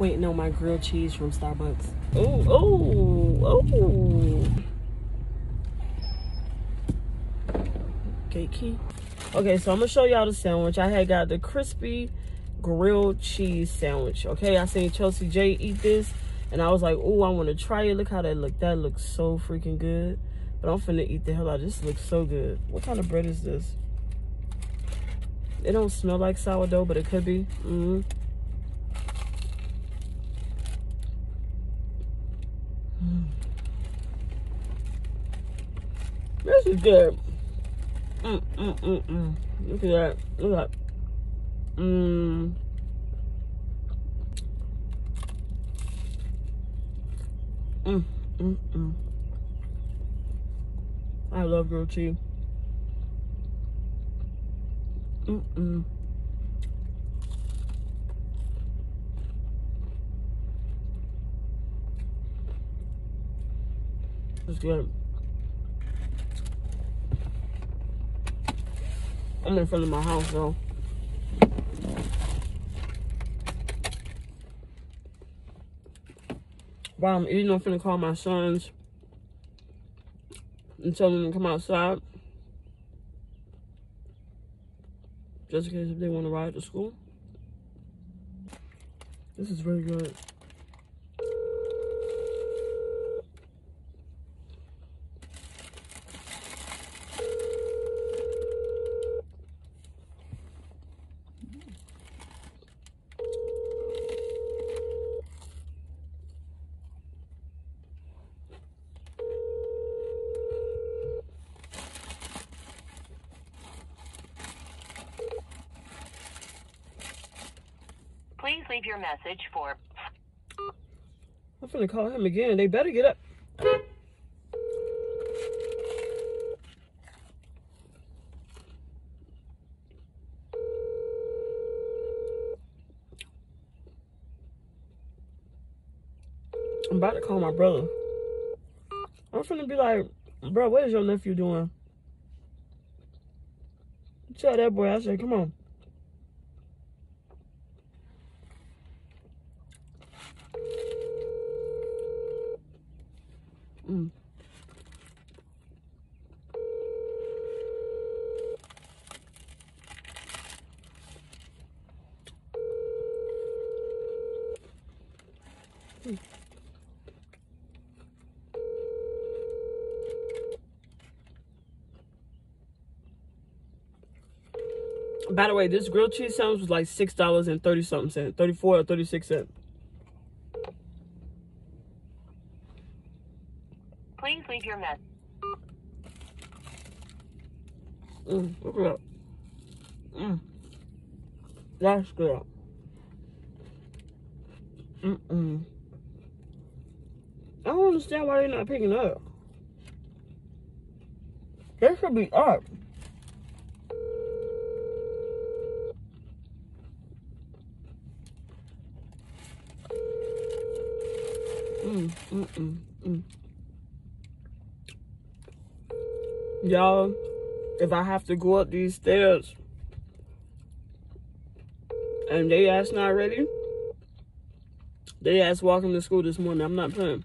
waiting on my grilled cheese from Starbucks. Oh. Gate key. Okay, so I'm gonna show y'all the sandwich. I had got the crispy grilled cheese sandwich. Okay, I seen Chelsea J eat this, and I was like, oh, I want to try it. Look how that look. That looks so freaking good. But I'm finna eat the hell out of this. Looks so good. What kind of bread is this? It don't smell like sourdough, but it could be. This is good. Look at that. Look at that. I love grilled cheese. It's good. I'm in front of my house though. While I'm eating, I'm finna call my sons and tell them to come outside. Just in case if they want to ride to school. This is very good. Please leave your message for... I'm finna call him again. They better get up. I'm about to call my brother. I'm finna be like, bro, what is your nephew doing? Tell that boy, I said, come on. By the way, this grilled cheese sandwich was like $6.30 something cents, 34 or 36 cents. Please leave your message. Look at that. That's good. I don't understand why they're not picking up. They should be up. Y'all, if I have to go up these stairs and they ass not ready, they ass walking to school this morning. I'm not playing.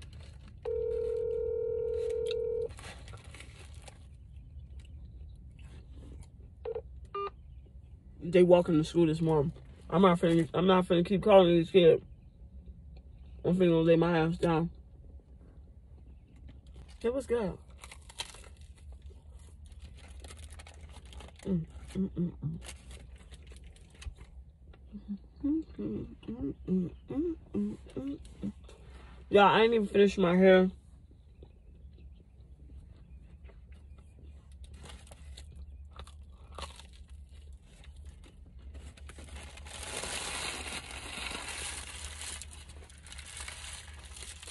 They walking to school this morning. I'm not finna keep calling these kids. I'm finna lay my ass down. Okay, what's good? Yeah, I ain't even finished my hair.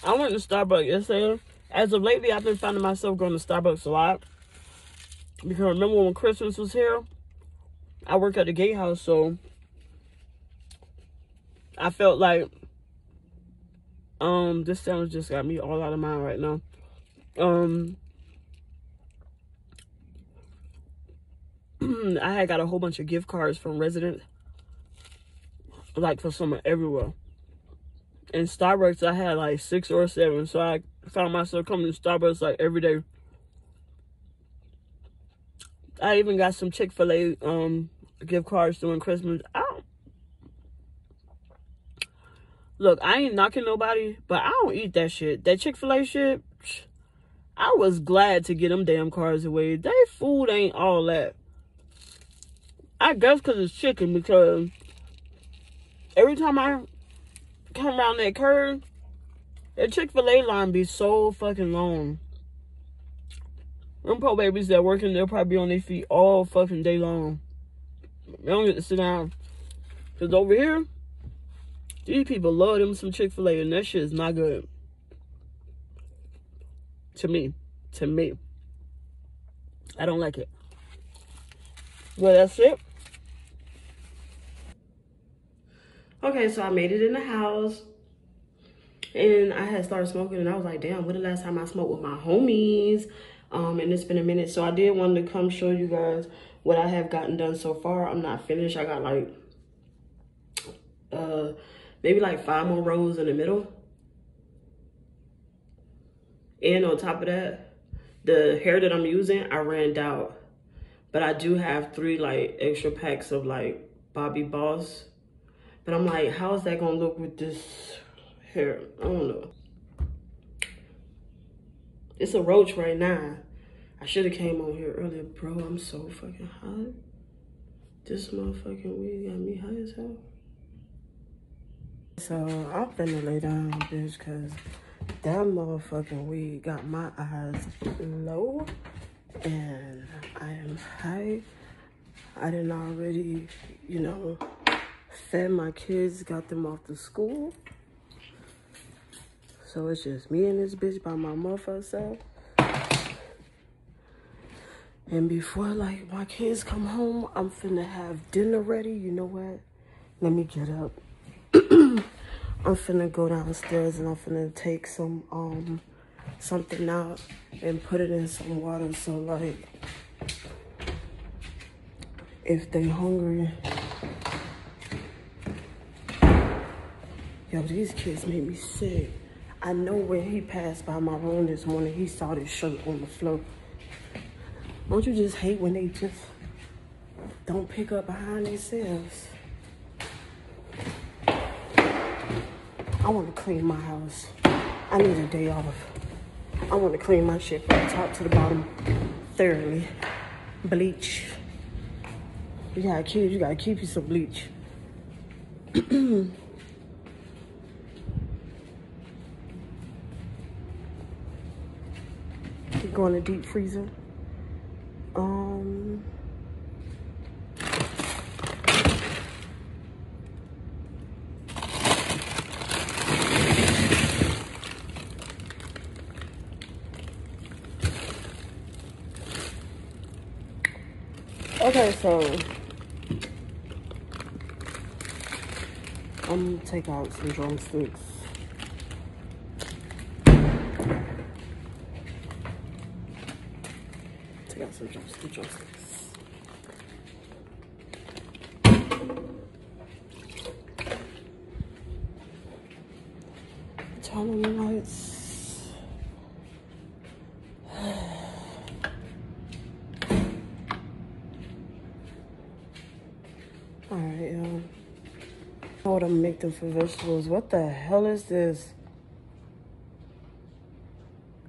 I went to Starbucks yesterday. As of lately, I've been finding myself going to Starbucks a lot. Because remember when Christmas was here? I work at the gatehouse, so I felt like this sandwich just got me all out of mind right now. I had got a whole bunch of gift cards from residents, like for summer everywhere. In Starbucks, I had like 6 or 7. So I found myself coming to Starbucks like every day. I even got some Chick-fil-A gift cards during Christmas. Look, I ain't knocking nobody, but I don't eat that shit. That Chick-fil-A shit, I was glad to get them damn cards away. They food ain't all that. I guess because it's chicken, because every time I come around that curve, that Chick-fil-A line be so fucking long. Them poor babies that working, they'll probably be on their feet all fucking day long. They don't get to sit down. Because over here, these people love them some Chick-fil-A, and that shit is not good. To me. I don't like it. Well, that's it. Okay, so I made it in the house. And I had started smoking, and I was like, damn, when the last time I smoked with my homies? And it's been a minute. So I did want to come show you guys what I have gotten done so far. I'm not finished. I got like maybe like 5 more rows in the middle. And on top of that, the hair that I'm using, I ran out. But I do have 3 like extra packs of like Bobby Boss. But I'm like, how is that gonna look with this hair? I don't know. It's a roach right now. I should have came on here earlier. Bro, I'm so fucking hot. This motherfucking weed got me high as hell. So I'm finna lay down, bitch, cause that motherfucking weed got my eyes low and I am high. I done already, you know, fed my kids, got them off to school. So it's just me and this bitch by my motherfucking self. And before like my kids come home, I'm finna have dinner ready. You know what? Let me get up. I'm finna go downstairs and I'm finna take some something out and put it in some water, so like if they hungry. Yo, these kids made me sick. I know when he passed by my room this morning, he saw this shirt on the floor. Don't you just hate when they just don't pick up behind themselves? I want to clean my house. I need a day off. I want to clean my shit from the top to the bottom thoroughly. Bleach. You gotta keep you some bleach. Go in the deep freezer. Okay, so I'm gonna take out some drumsticks. Take out some drumsticks. Turn on the lights. Alright, y'all. I want to make them for vegetables. What the hell is this?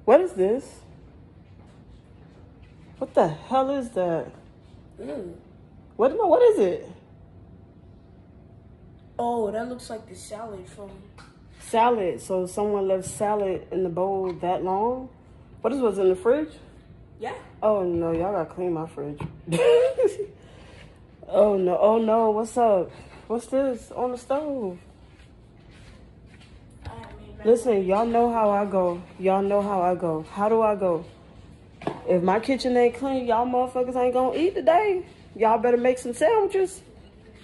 What is this? What the hell is that? What is it? Oh, that looks like the salad from... Salad. So someone left salad in the bowl that long? What is what's in the fridge? Yeah. Oh no, y'all gotta clean my fridge. Oh no, what's up? What's this on the stove? Listen, y'all know how I go. Y'all know how I go. How do I go? If my kitchen ain't clean, y'all motherfuckers ain't gonna eat today. Y'all better make some sandwiches.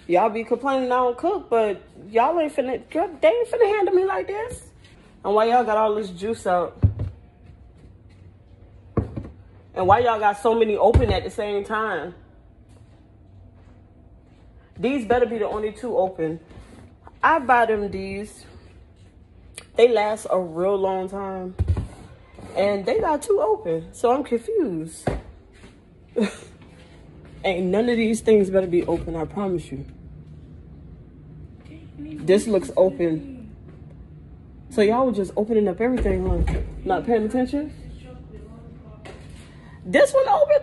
Y'all be complaining I don't cook, but y'all ain't finna, they ain't finna handle me like this. And why y'all got all this juice out? And why y'all got so many open at the same time? These better be the only 2 open. I buy them these They last a real long time. And they got two open. So I'm confused. Ain't none of these things better be open, I promise you. This looks open. So y'all were just opening up everything, huh? Not paying attention? This one open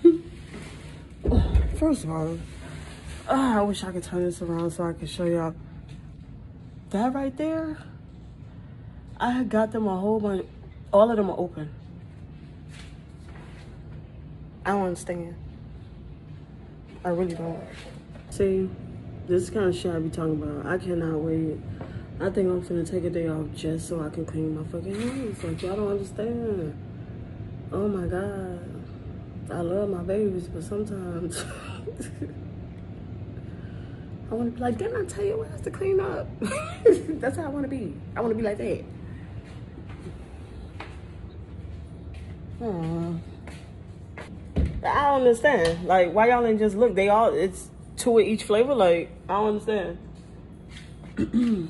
too? First of all, I wish I could turn this around so I could show y'all. That right there, I had got them a whole bunch. All of them are open. I don't understand. I really don't. See, this is the kind of shit I be talking about. I cannot wait. I think I'm finna take a day off just so I can clean my fucking house. Like, y'all don't understand. Oh my God. I love my babies, but sometimes I want to be like, didn't I tell you what has to clean up? That's how I want to be. I want to be like that. I don't understand. Like, why y'all ain't just look? They all, it's two of each flavor. Like, I don't understand. Do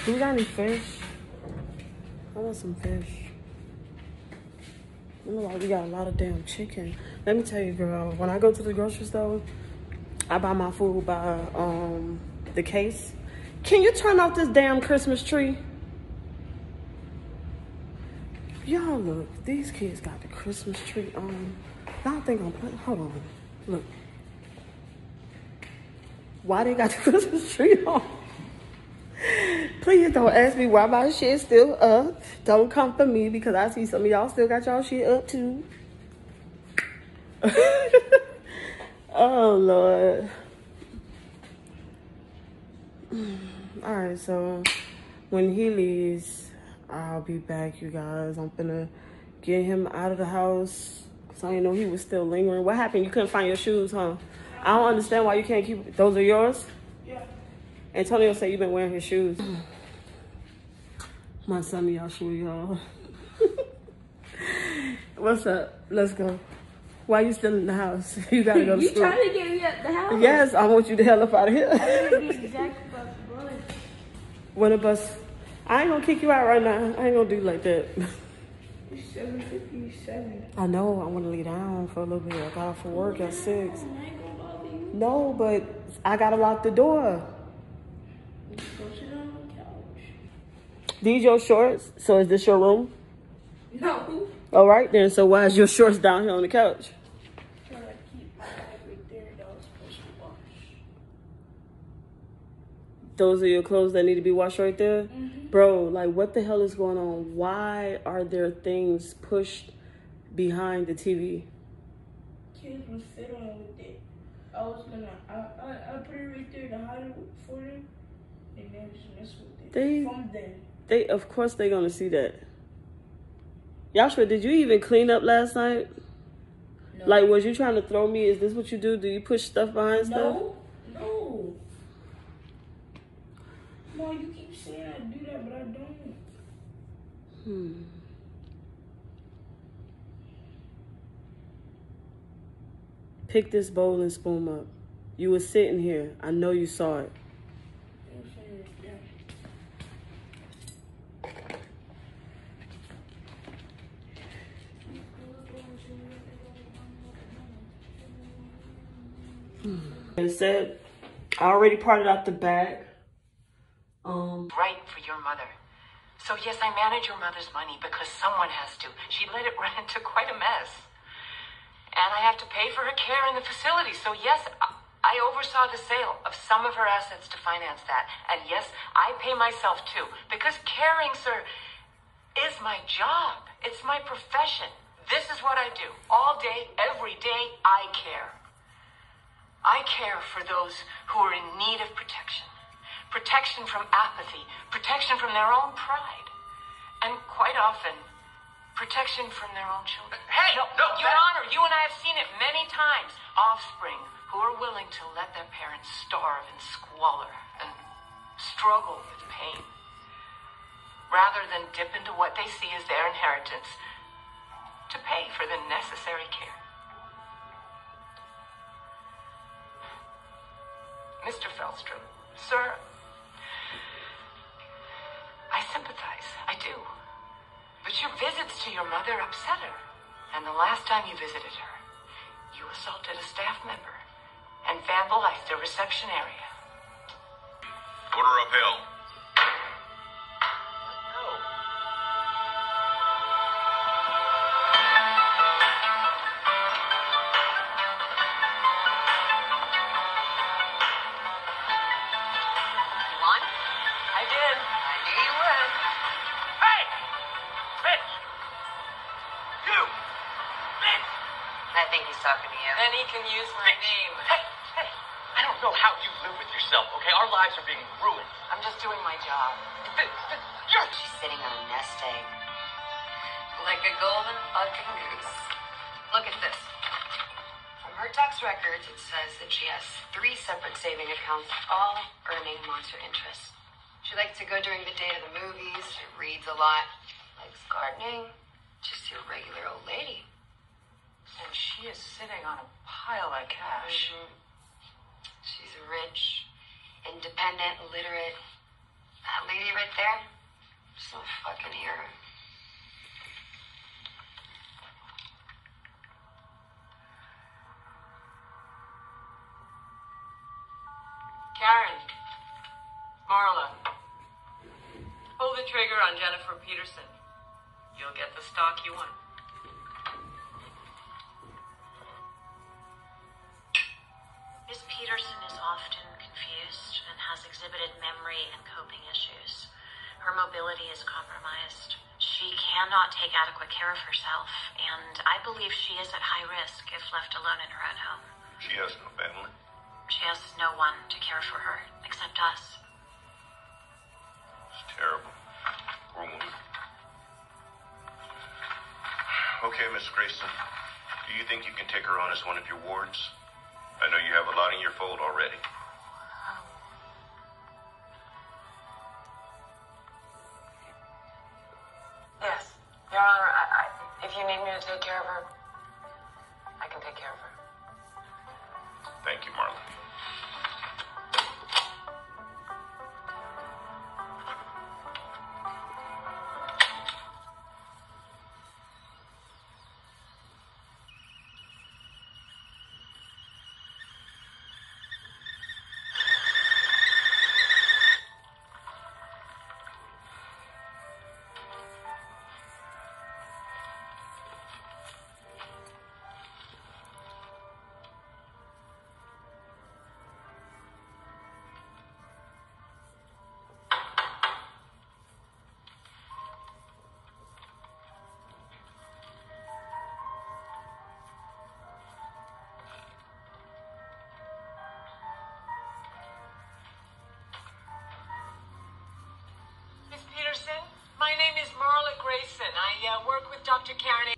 we got any fish? I want some fish. Like we got a lot of damn chicken. Let me tell you, girl, when I go to the grocery store, I buy my food by the case. Can you turn off this damn Christmas tree? Y'all look, these kids got the Christmas tree on. Y'all think I'm playing? Hold on, look. Why they got the Christmas tree on? Please don't ask me why my shit's still up. Don't come for me because I see some of y'all still got y'all shit up too. Oh, Lord. All right, so when he leaves, I'll be back, you guys. I'm gonna get him out of the house because I didn't know he was still lingering. What happened? You couldn't find your shoes, huh? I don't understand why you can't keep... Those are yours? Yeah. Antonio said you've been wearing his shoes. My son, y'all shoe, y'all. What's up? Let's go. Why you still in the house? You gotta go to school. You trying to get me out the house? Yes, I want you the hell up out of here. I didn't be exact bus. When a bus... I ain't gonna kick you out right now. I ain't gonna do like that. It's 7:57. I know, I wanna lay down for a little bit. I got off for work at 6. I ain't gonna bother you. No, but I gotta lock the door. Go sit on the couch. These your shorts? So is this your room? No. All right then, so why is your shorts down here on the couch? Trying to keep my bag right there that I was supposed to wash. Those are your clothes that need to be washed right there? Mm-hmm. Bro, like what the hell is going on? Why are there things pushed behind the TV? Kids was fiddling with it. I was gonna, I put it right there to hide it for them. And they just mess with it. From them. Of course they're gonna see that. Joshua, did you even clean up last night? No. Like, was you trying to throw me? Is this what you do? Do you push stuff behind stuff? No. No, you keep saying I do that, but I don't. Pick this bowl and spoon up. You were sitting here. I know you saw it. Instead, I already parted out the bag. Right for your mother. So yes, I manage your mother's money because someone has to. She let it run into quite a mess. And I have to pay for her care in the facility. So yes, I oversaw the sale of some of her assets to finance that. And yes, I pay myself too. Because caring, sir, is my job. It's my profession. This is what I do. All day, every day, I care. I care for those who are in need of protection. Protection from apathy. Protection from their own pride. And quite often, protection from their own children. Hey! No, Your Honor, you and I have seen it many times. Offspring who are willing to let their parents starve in squalor and struggle with pain, rather than dip into what they see as their inheritance to pay for the necessary care. Mr. Feldstrom, sir, sympathize. I do. But your visits to your mother upset her. And the last time you visited her, you assaulted a staff member and vandalized a reception area. Order upheld. I did. I knew you would. Hey! Bitch! You! Bitch! I think he's talking to you. Then he can use my name. Hey! Hey! I don't know how you live with yourself, okay? Our lives are being ruined. I'm just doing my job. You're... She's sitting on a nest egg. Like a golden fucking goose. Look at this. From her tax records, it says that she has 3 separate saving accounts, all earning monster interest. She likes to go during the day to the movies. She reads a lot. Likes gardening. Just your regular old lady. And she is sitting on a pile of cash. She's rich, independent, literate. That lady right there, just a fucking hero. Karen, Marla, pull the trigger on Jennifer Peterson. You'll get the stock you want. Miss Peterson is often confused and has exhibited memory and coping issues. Her mobility is compromised. She cannot take adequate care of herself, and I believe she is at high risk if left alone in her own home. She has no family. She has no one to care for her except us. It's terrible. Poor woman. Okay, Miss Grayson. Do you think you can take her on as one of your wards? I know you have a lot in your fold already. Yes, Your Honor, if you need me to take care of her, I can take care of her. Thank you, Marla. Miss Peterson, my name is Marla Grayson. I work with Dr. Karen.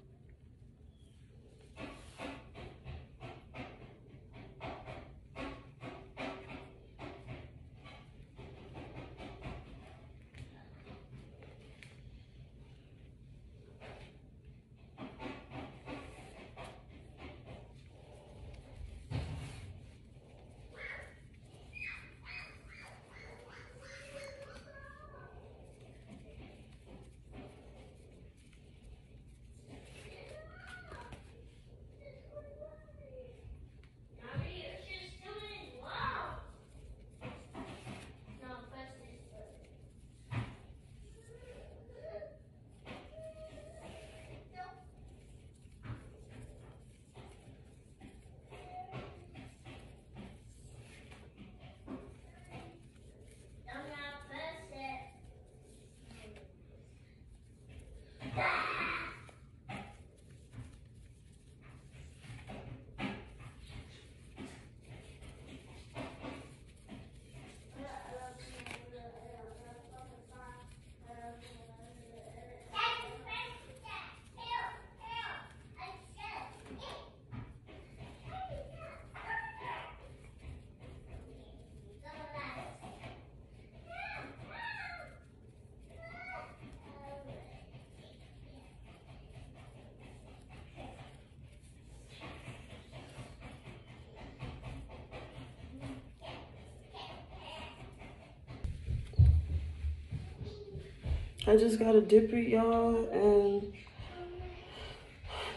I just gotta dip it, y'all, and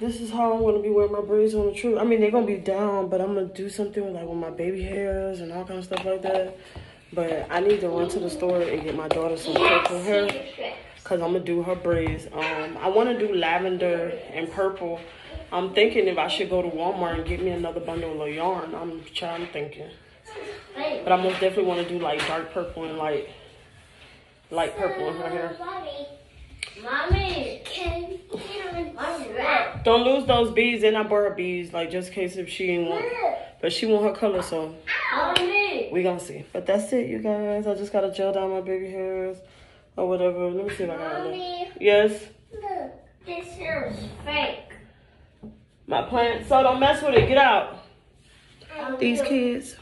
this is how I'm gonna be wearing my braids on the trip. I mean, they're gonna be down, but I'm gonna do something with, like, with my baby hairs and all kind of stuff like that. But I need to run to the store and get my daughter some purple hair, because I'm gonna do her braids. I want to do lavender and purple. I'm thinking if I should go to Walmart and get me another bundle of yarn. I'm thinking. But I most definitely want to do, like, dark purple and light purple in her hair. Mommy, don't lose those beads. And I bought her beads, like, just in case if she ain't want. But she want her color, so we gonna see. But that's it, you guys. I just gotta gel down my baby hairs or whatever. Let me see if I got it. Yes. Look, this hair is fake. My plant. So don't mess with it. Get out. These kids.